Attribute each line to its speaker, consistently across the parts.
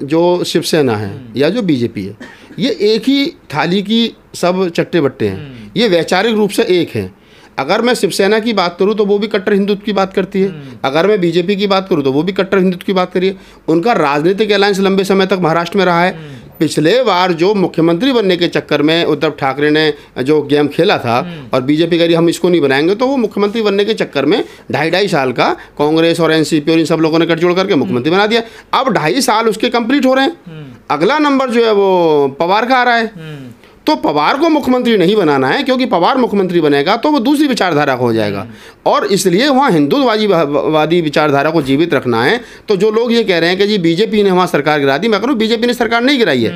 Speaker 1: जो शिवसेना है या जो बीजेपी है, ये एक ही थाली की सब चट्टे बट्टे हैं, ये वैचारिक रूप से एक हैं। अगर मैं शिवसेना की बात करूं तो वो भी कट्टर हिंदुत्व की बात करती है, अगर मैं बीजेपी की बात करूं तो वो भी कट्टर हिंदुत्व की बात करिए। उनका राजनीतिक अलायंस लंबे समय तक महाराष्ट्र में रहा है। पिछले बार जो मुख्यमंत्री बनने के चक्कर में उद्धव ठाकरे ने जो गेम खेला था और बीजेपी कह रही हम इसको नहीं बनाएंगे, तो वो मुख्यमंत्री बनने के चक्कर में 2.5 साल का कांग्रेस और एनसीपी और इन सब लोगों ने गठजोड़ करके मुख्यमंत्री बना दिया। अब 2.5 साल उसके कंप्लीट हो रहे हैं, अगला नंबर जो है वो पवार का आ रहा है। तो पवार को मुख्यमंत्री नहीं बनाना है, क्योंकि पवार मुख्यमंत्री बनेगा तो वो दूसरी विचारधारा को हो जाएगा, और इसलिए वहाँ हिंदुत्ववादी विचारधारा को जीवित रखना है। तो जो लोग ये कह रहे हैं कि जी बीजेपी ने वहाँ सरकार गिरा दी, मैं कहूँ बीजेपी ने सरकार नहीं गिराई है।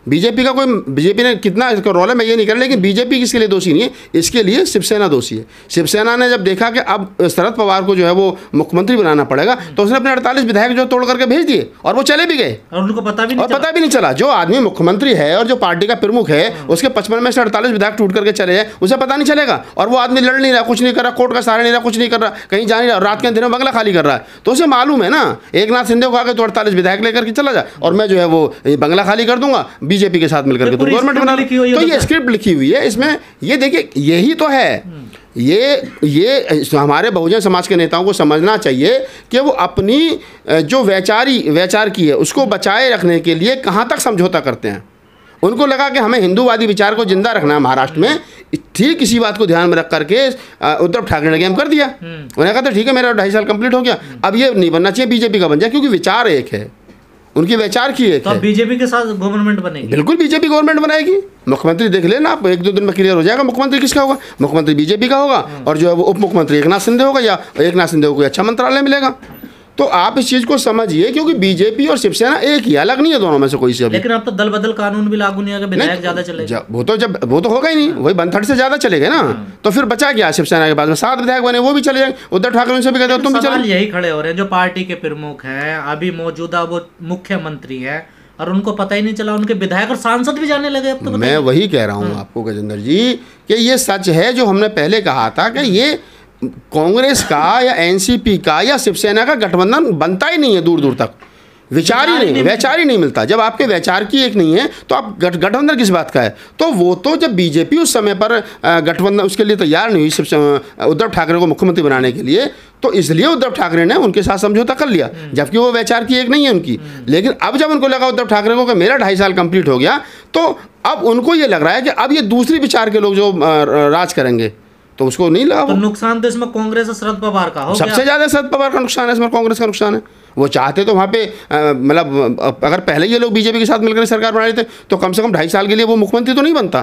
Speaker 1: बीजेपी का कोई, बीजेपी ने कितना इसका रोल है मैं ये नहीं कर रहा, लेकिन बीजेपी किसके लिए दोषी नहीं है, इसके लिए शिवसेना दोषी है। शिवसेना ने जब देखा कि अब शरद पवार को जो है वो मुख्यमंत्री बनाना पड़ेगा, तो उसने अपने 48 विधायक जो तोड़ करके भेज दिए और वो चले भी गए
Speaker 2: और उनको पता भी नहीं
Speaker 1: चला। जो आदमी मुख्यमंत्री है और जो पार्टी का प्रमुख है, उसके 55 में से 48 विधायक टूट करके चले जाए, उसे पता नहीं चलेगा। और वो आदमी लड़ नहीं रहा, कुछ नहीं कर रहा, कोर्ट का सहारा नहीं रहा, कुछ नहीं कर रहा, कहीं जा नहीं रहा, रात के अंधेरे में बंगला खाली कर रहा है, तो उसे मालूम है ना एक नाथ शिंदे को आके तो 48 विधायक लेकर के चला जा और मैं जो है वो बंगला खाली कर दूंगा बीजेपी के साथ मिलकर, तो गवर्नमेंट बना। तो ये स्क्रिप्ट लिखी हुई है इसमें, ये देखिए यही तो है। ये हमारे बहुजन समाज के नेताओं को समझना चाहिए कि वो अपनी जो वैचार की है उसको बचाए रखने के लिए कहाँ तक समझौता करते हैं। उनको लगा कि हमें हिंदूवादी विचार को जिंदा रखना है महाराष्ट्र में, ठीक इसी बात को ध्यान में रख करके उद्धव ठाकरे ने गेम कर दिया। उन्होंने कहा था ठीक है मेरा 2.5 साल कंप्लीट हो गया, अब ये नहीं बनना चाहिए बीजेपी का बन जाए, क्योंकि विचार एक है, उनकी विचार की एक है।
Speaker 2: तो बीजेपी के साथ गवर्नमेंट बनेगी,
Speaker 1: बिल्कुल बीजेपी गवर्नमेंट बनाएगी। मुख्यमंत्री देख लेना आप, 1-2 दिन में क्लियर हो जाएगा मुख्यमंत्री किसका होगा। मुख्यमंत्री बीजेपी का होगा और जो है वो उप मुख्यमंत्री एकनाथ शिंदे होगा, या एकनाथ शिंदे को कोई अच्छा मंत्रालय मिलेगा। तो आप इस चीज़ को समझिए, क्योंकि बीजेपी और शिवसेना एक ही, अलग नहीं है दोनों में से कोई से।
Speaker 2: लेकिन अब तो दल बदल कानून भी लागू नहीं होगा, विधायक ज्यादा चलेगा।
Speaker 1: वो तो होगा ही नहीं, वही 1/3 से ज्यादा चलेगा ना। तो फिर बचा क्या शिवसेना के पास में 7 विधायक बने, वो भी चले जाएंगे। उद्धव ठाकरे उनसे भी कहते हो तुम भी चलो।
Speaker 2: यही खड़े हो रहे हैं जो पार्टी के प्रमुख हैं, अभी मौजूदा वो मुख्यमंत्री है और उनको पता ही नहीं चला, उनके विधायक और सांसद भी जाने लगे। अब तो
Speaker 1: मैं वही कह रहा हूँ आपको गजेंद्र जी कि ये सच है जो हमने पहले कहा था कि ये कांग्रेस का या एनसीपी का या शिवसेना का गठबंधन बनता ही नहीं है, दूर दूर तक वैचार ही नहीं मिलता। जब आपके वैचार की एक नहीं है तो आप गठबंधन किस बात का है। तो वो तो जब बीजेपी उस समय पर गठबंधन उसके लिए तैयार नहीं हुई उद्धव ठाकरे को मुख्यमंत्री बनाने के लिए, तो इसलिए उद्धव ठाकरे ने उनके साथ समझौता कर लिया, जबकि वो वैचार की एक नहीं है उनकी। लेकिन अब जब उनको लगा उद्धव ठाकरे को कि मेरा 2.5 साल कंप्लीट हो गया, तो अब उनको ये लग रहा है कि अब ये दूसरी विचार के लोग जो राज करेंगे, तो उसको नहीं लगा।
Speaker 2: तो नुकसान तो इसमें कांग्रेस और शरद पवार का हो,
Speaker 1: सबसे ज्यादा शरद पवार का नुकसान है, इसमें कांग्रेस का नुकसान है। वो चाहते तो वहाँ पे मतलब अगर पहले ये लोग बीजेपी के साथ मिलकर सरकार बना रहे थे तो कम से कम 2.5 साल के लिए वो मुख्यमंत्री तो नहीं बनता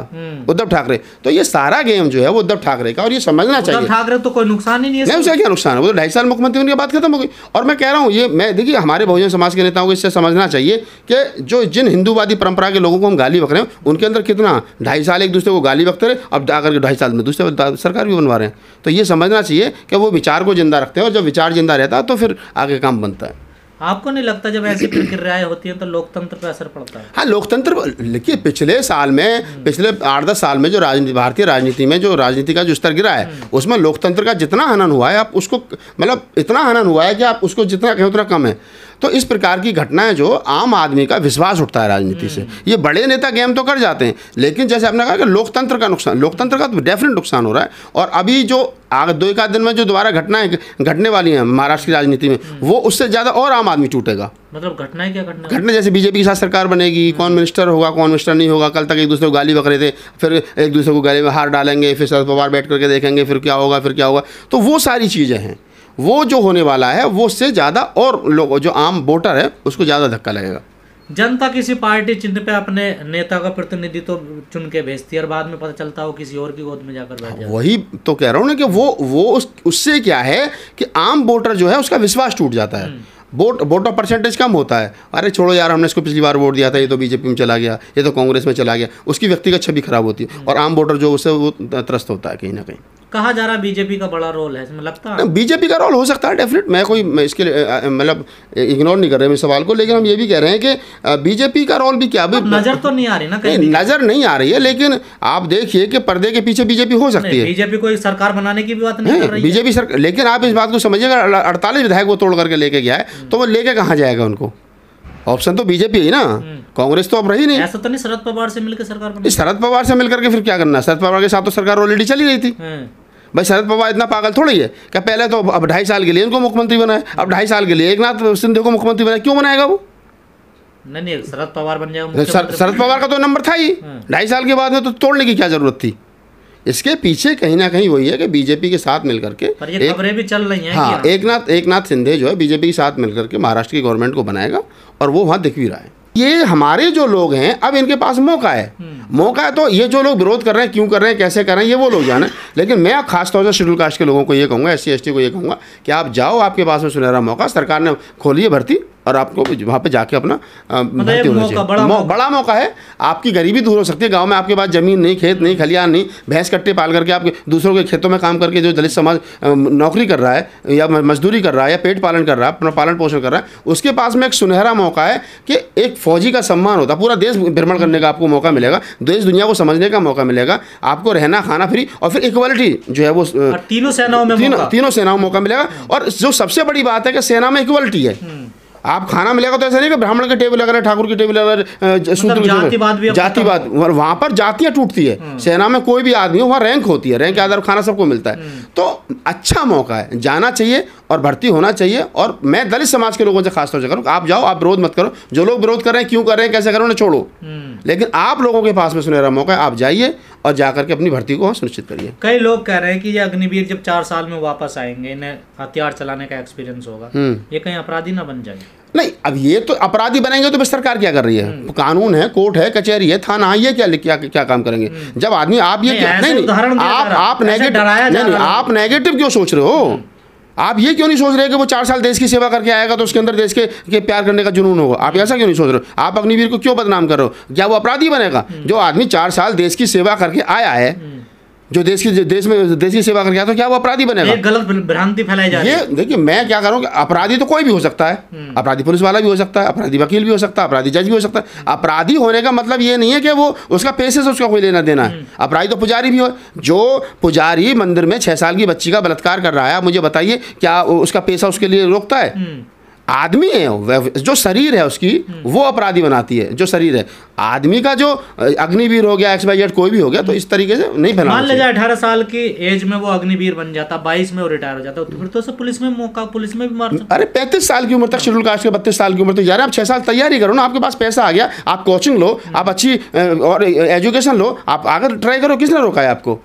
Speaker 1: उद्धव ठाकरे। तो ये सारा गेम जो है वो उद्धव ठाकरे का, और ये समझना चाहिए।
Speaker 2: उद्धव ठाकरे तो कोई नुकसान ही नहीं है,
Speaker 1: उसका क्या नुकसान है, वो तो 2.5 साल मुख्यमंत्री उनकी बात खत्म हो गई। और मैं कह रहा हूँ ये, मैं देखिए हमारे बहुजन समाज के नेताओं को इससे समझना चाहिए कि जो जिन हिंदूवादी परंपरा के लोगों को हम गाली बक रहे हैं, उनके अंदर कितना 2.5 साल एक दूसरे को गाली बकते रहे, अब आकर 2.5 साल में दूसरे सरकार भी बनवा रहे हैं। तो ये समझना चाहिए कि वो विचार को जिंदा रखते हैं, और जब विचार जिंदा रहता है तो फिर आगे काम बनता है।
Speaker 2: आपको नहीं लगता जब ऐसी प्रक्रियाएं होती हैं तो लोकतंत्र पर असर पड़ता है?
Speaker 1: हाँ, लोकतंत्र, देखिए पिछले 8-10 साल में जो भारतीय राजनीति में जो राजनीति का जो स्तर गिरा है, उसमें लोकतंत्र का जितना हनन हुआ है, आप उसको मतलब इतना हनन हुआ है कि आप उसको जितना कहें उतना कम है। तो इस प्रकार की घटनाएं जो आम आदमी का विश्वास उठता है राजनीति से, ये बड़े नेता गेम तो कर जाते हैं, लेकिन जैसे आपने कहा कि लोकतंत्र का नुकसान, लोकतंत्र का तो डेफिनेट नुकसान हो रहा है। और अभी जो आगे 2-1 दिन में जो दोबारा घटनाएं घटने वाली हैं महाराष्ट्र की राजनीति में, वो उससे ज़्यादा और आम आदमी टूटेगा।
Speaker 2: मतलब घटनाएं क्या घटना,
Speaker 1: जैसे बीजेपी के साथ सरकार बनेगी, कौन मिनिस्टर होगा कौन मिनिस्टर नहीं होगा, कल तक एक दूसरे को गाली बक रहे थे, फिर एक दूसरे को गाली में हार डालेंगे, फिर शरद पवार बैठ करके देखेंगे फिर क्या होगा। तो वो सारी चीज़ें हैं, वो जो होने वाला है वो उससे ज़्यादा और लोग जो आम वोटर है उसको ज़्यादा धक्का लगेगा।
Speaker 2: जनता किसी पार्टी चिन्ह पे अपने नेता का प्रतिनिधित्व तो चुन के भेजती है और बाद में पता चलता हो किसी और की गोद में जाकर बैठ जाए।
Speaker 1: वही तो कह रहा हूँ ना कि वो उससे क्या है कि आम वोटर जो है उसका विश्वास टूट जाता है, वोट परसेंटेज कम होता है। अरे छोड़ो यार, हमने इसको पिछली बार वोट दिया था, ये तो बीजेपी में चला गया, ये तो कांग्रेस में चला गया, उसकी व्यक्तिगत छवि खराब होती है और आम वोटर जो उससे वो त्रस्त होता है कहीं ना कहीं।
Speaker 2: कहा जा रहा है बीजेपी का बड़ा रोल है इसमें, लगता है
Speaker 1: बीजेपी का रोल हो सकता है डेफिनेट। मैं इसके लिए मतलब इग्नोर नहीं कर रहे मेरे सवाल को, लेकिन हम ये भी कह रहे हैं कि बीजेपी का रोल भी क्या, अभी
Speaker 2: नजर तो नहीं आ रही ना, कहीं
Speaker 1: नजर नहीं आ रही है, लेकिन आप देखिए कि पर्दे के पीछे बीजेपी हो सकती है।
Speaker 2: बीजेपी कोई सरकार बनाने की भी बात नहीं कर रही है
Speaker 1: बीजेपी सरकार, लेकिन आप इस बात को समझिएगा 48 विधायक वो तोड़ करके लेके गया है, तो वो लेके कहाँ जाएगा उनको? ऑप्शन तो बीजेपी ही ना, कांग्रेस तो अब रही नहीं।
Speaker 2: ऐसा तो नहीं शरद पवार से मिलकर सरकार बनाई?
Speaker 1: शरद पवार से मिलकर के फिर क्या करना, शरद पवार के साथ तो सरकार ऑलरेडी चली रही थी। भाई शरद पवार इतना पागल थोड़ा ही है कि पहले तो अब 2.5 साल के लिए इनको मुख्यमंत्री बनाया, अब 2.5 साल के लिए एकनाथ शिंदे को मुख्यमंत्री बनाया, क्यों बनाएगा वो?
Speaker 2: नहीं, शरद पवार बन जाएगा।
Speaker 1: शरद पवार का तो नंबर था ही, 2.5 साल के बाद में तो तोड़ने की क्या जरूरत थी? इसके पीछे कहीं ना कहीं वही है कि बीजेपी के साथ मिलकर के,
Speaker 2: पर ये खबरें भी चल रही हैं।
Speaker 1: हाँ, एकनाथ शिंदे जो है बीजेपी के साथ मिलकर के महाराष्ट्र की गवर्नमेंट को बनाएगा, और वो वहाँ दिख भी रहा है। ये हमारे जो लोग हैं अब इनके पास मौका है, तो ये जो लोग विरोध कर रहे हैं, क्यों कर रहे हैं, कैसे कर रहे हैं, ये वो लोग जाने। लेकिन मैं खासतौर से शेड्यूल कास्ट के लोगों को ये कहूँगा, SC ST को ये कहूँगा कि आप जाओ, आपके पास में सुनहरा मौका, सरकार ने खोली है भर्ती, और आपको वहाँ पे जाके अपना भर्ती होना चाहिए। बड़ा मौका है, आपकी गरीबी दूर हो सकती है। गांव में आपके पास ज़मीन नहीं, खेत नहीं, खलियान नहीं, भैंस कट्टे पाल करके आपके दूसरों के खेतों में काम करके जो दलित समाज नौकरी कर रहा है या मजदूरी कर रहा है या पेट पालन कर रहा है, अपना पालन पोषण कर रहा है, उसके पास में एक सुनहरा मौका है कि एक फौजी का सम्मान होता है, पूरा देश भ्रमण करने का आपको मौका मिलेगा, देश दुनिया को समझने का मौका मिलेगा, आपको रहना खाना फ्री, और फिर इक्वलिटी जो है वो
Speaker 2: तीनों सेनाओं में
Speaker 1: मौका मिलेगा। और जो सबसे बड़ी बात है कि सेना में इक्वलिटी है, आप खाना मिलेगा तो ऐसा नहीं कि ब्राह्मण के टेबल लग रहा है, ठाकुर की टेबल लग रहा है, शूद्र की जातिवाद, वहाँ पर जातियाँ टूटती है। सेना में कोई भी आदमी हो, वहाँ रैंक होती है, रैंक के आधार पर खाना सबको मिलता है। तो अच्छा मौका है, जाना चाहिए और भर्ती होना चाहिए। और मैं दलित समाज के लोगों से खासतौर से करूँ, आप जाओ, आप विरोध मत करो, जो लोग विरोध कर रहे हैं, क्यों कर रहे हैं, कैसे कर रहे हैं, उन्हें छोड़ो। लेकिन आप लोगों के पास में सुनहरा मौका है, आप जाइए और जाकर के अपनी भर्ती को सुनिश्चित करिए।
Speaker 2: कई लोग कह रहे हैं कि ये अग्निवीर जब 4 साल में वापस आएंगे, इन्हें हथियार चलाने का एक्सपीरियंस होगा, ये कहीं अपराधी ना बन जाए?
Speaker 1: नहीं, अब ये तो अपराधी बनेंगे तो बस सरकार क्या कर रही है? कानून है, कोर्ट है, कचहरी है, थाना है, ये क्या काम करेंगे? जब आदमी आप ये आप नेगेटिव क्यों सोच रहे हो? आप ये क्यों नहीं सोच रहे कि वो 4 साल देश की सेवा करके आएगा तो उसके अंदर देश के प्यार करने का जुनून होगा? आप ऐसा क्यों नहीं सोच रहे हो? आप अग्निवीर को क्यों बदनाम कर रहे हो? क्या वो अपराधी बनेगा? जो आदमी 4 साल देश की सेवा करके आया है, जो देश की सेवा करके आया, तो क्या वो अपराधी बनेगा?
Speaker 2: एक गलत भ्रांति फैलाई जा रही है।
Speaker 1: ये देखिए, मैं क्या करूँ कि अपराधी तो कोई भी हो सकता है, अपराधी पुलिस वाला भी हो सकता है, अपराधी वकील भी हो सकता है, अपराधी जज भी हो सकता है। अपराधी होने का मतलब ये नहीं है कि वो उसका पैसे से उसका कोई लेना देना है। अपराधी तो पुजारी भी हो, जो पुजारी मंदिर में 6 साल की बच्ची का बलात्कार कर रहा है, मुझे बताइए क्या उसका पैसा उसके लिए रोकता है? आदमी है, जो शरीर है उसकी, वो अपराधी बनाती है, जो शरीर है आदमी का। जो अग्निवीर हो गया, XYZ कोई भी हो गया, तो इस तरीके से नहीं फैलाना।
Speaker 2: मान लीजिए 18 साल की एज में वो अग्निवीर बन जाता, 22 में वो रिटायर हो जाता, तो फिर तो उसे पुलिस में भी मार सकता।
Speaker 1: अरे 35 साल की उम्र तक शेड्यूल कास्ट के 32 साल की उम्र तक जा रहे हैं आप, 6 साल तैयारी करो ना, आपके पास पैसा आ गया, आप कोचिंग लो, आप अच्छी और एजुकेशन लो, आप आगे ट्राई करो। किसने रोका है आपको?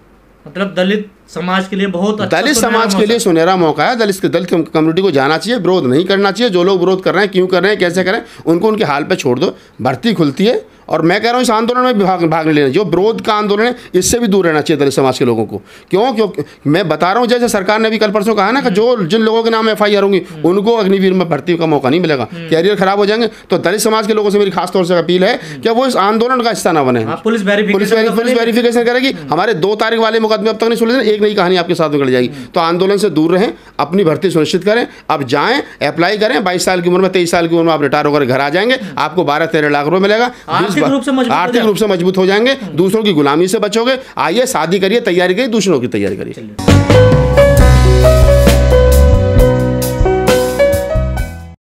Speaker 2: मतलब दलित समाज के लिए बहुत अच्छा,
Speaker 1: दलित समाज के लिए सुनहरा मौका है। दलित कम्युनिटी को जाना चाहिए, विरोध नहीं करना चाहिए। जो लोग विरोध कर रहे हैं, क्यों कर रहे हैं, कैसे करें, उनको उनके हाल पे छोड़ दो। भर्ती खुलती है, और मैं कह रहा हूँ इस आंदोलन में भाग नहीं लेना। जो विरोध का आंदोलन है, इससे भी दूर रहना चाहिए दलित समाज के लोगों को। क्योंकि मैं बता रहा हूँ, जैसे सरकार ने भी कल परसों कहा ना कि जिन लोगों के नाम FIR होंगी, उनको अग्निवीर में भर्ती का मौका नहीं मिलेगा, कैरियर खराब हो जाएंगे। तो दलित समाज के लोगों से मेरी खासतौर से अपील है कि वो इस आंदोलन का हिस्सा ना बने।
Speaker 2: पुलिस वेरिफिकेशन
Speaker 1: करेगी। हमारे 2 तारीख वाले मुकदमे अब तक नहीं सुलझे, एक नई कहानी आपके साथ निकल जाएगी। तो आंदोलन से दूर रहें, अपनी भर्ती सुनिश्चित करें। अब जाएं, अप्लाई करें। 22 साल की उम्र में, 23 साल की उम्र में आप रिटायर होकर घर आ जाएंगे, आपको 12-13 लाख रुपए मिलेगा, आर्थिक रूप से मजबूत हो जाएंगे, दूसरों की गुलामी से बचोगे। आइए, शादी करिए, तैयारी करिए, दूसरों की तैयारी करिए।